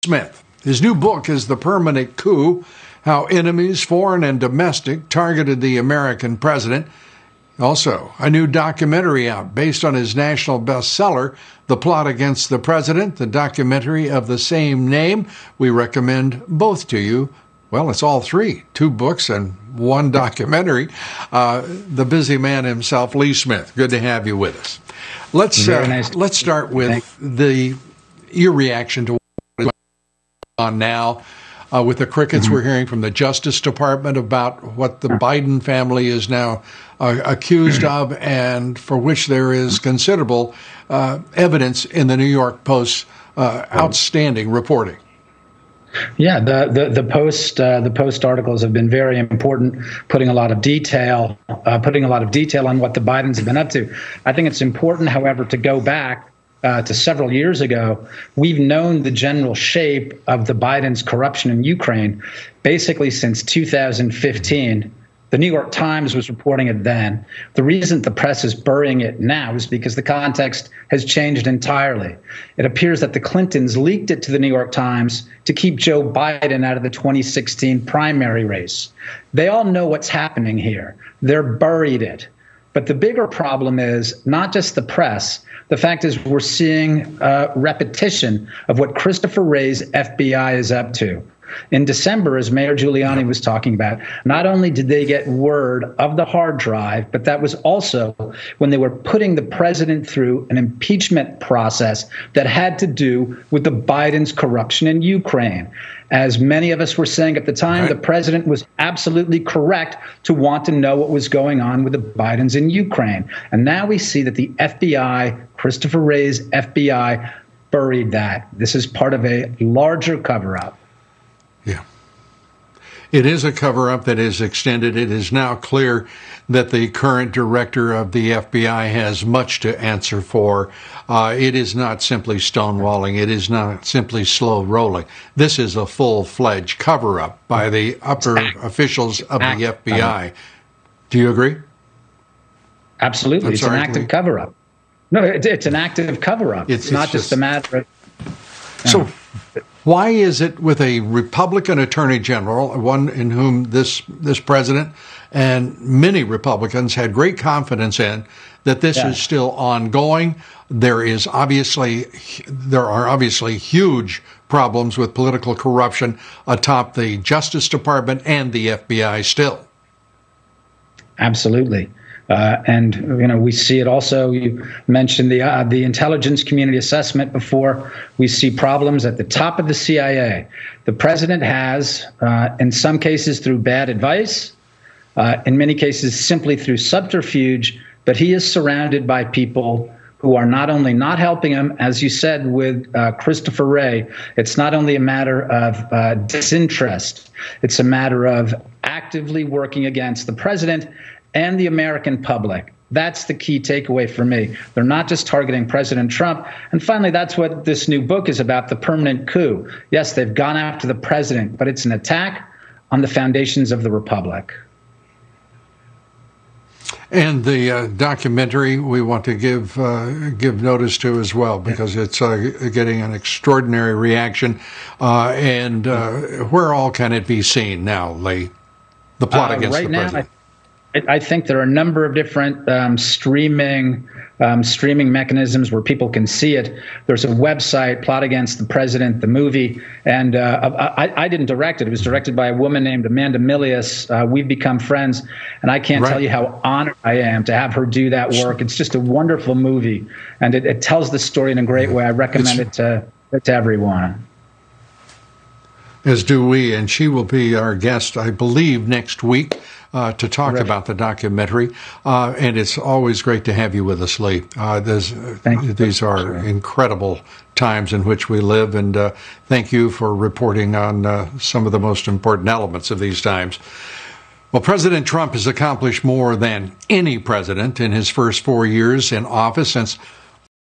Smith. His new book is The Permanent Coup: How Enemies, Foreign and Domestic, Targeted the American President. Also, a new documentary out based on his national bestseller, The Plot Against the President, the documentary of the same name. We recommend both to you. Well, it's all three, 2 books and 1 documentary. The busy man himself, Lee Smith. Good to have you with us. Let's start with your reaction to what's going on now. With the crickets, we're hearing from the Justice Department about what the Biden family is now accused of, and for which there is considerable evidence in the New York Post's outstanding reporting. Yeah, the Post articles have been very important, putting a lot of detail on what the Bidens have been up to. I think it's important, however, to go back to several years ago. We've known the general shape of the Biden's corruption in Ukraine basically since 2015. The New York Times was reporting it then. The reason the press is burying it now is because the context has changed entirely. It appears that the Clintons leaked it to the New York Times to keep Joe Biden out of the 2016 primary race. They all know what's happening here. They're buried it. But the bigger problem is not just the press. The fact is we're seeing repetition of what Christopher Wray's FBI is up to. In December, as Mayor Giuliani was talking about, not only did they get word of the hard drive, but that was also when they were putting the president through an impeachment process that had to do with the Biden's corruption in Ukraine. As many of us were saying at the time, the president was absolutely correct to want to know what was going on with the Bidens in Ukraine. And now we see that the FBI, Christopher Wray's FBI, buried that. This is part of a larger cover-up. Yeah. It is a cover-up that is extended. It is now clear that the current director of the FBI has much to answer for. It is not simply stonewalling. It is not simply slow rolling. This is a full-fledged cover-up by the upper officials of the FBI. Do you agree? Absolutely. It's an active cover-up. No, it's an active cover-up. It's not just a matter of... So why is it with a Republican attorney general, one in whom this president and many Republicans had great confidence in, that this is still ongoing? There are obviously huge problems with political corruption atop the Justice Department and the FBI still. Absolutely. And, we see it also. You mentioned the intelligence community assessment before. We see problems at the top of the CIA. The president has, in some cases through bad advice, in many cases simply through subterfuge, but he is surrounded by people who are not only not helping him, as you said with Christopher Wray. It's not only a matter of disinterest. It's a matter of actively working against the president and the American public. That's the key takeaway for me. They're not just targeting President Trump. And finally, that's what this new book is about, The Permanent Coup. Yes, they've gone after the president, but it's an attack on the foundations of the republic. And the documentary we want to give notice to as well, because it's getting an extraordinary reaction. And where all can it be seen now, Lee? The Plot Against the President. I think there are a number of different streaming mechanisms where people can see it. There's a website, Plot Against the President, the movie, and I didn't direct it. It was directed by a woman named Amanda Milius. We've become friends, and I can't tell you how honored I am to have her do that work. It's just a wonderful movie, and it tells the story in a great way. I recommend it to everyone. As do we, and she will be our guest, I believe, next week to talk about the documentary. And it's always great to have you with us, Lee. These are incredible times in which we live, and thank you for reporting on some of the most important elements of these times. Well, President Trump has accomplished more than any president in his first 4 years in office since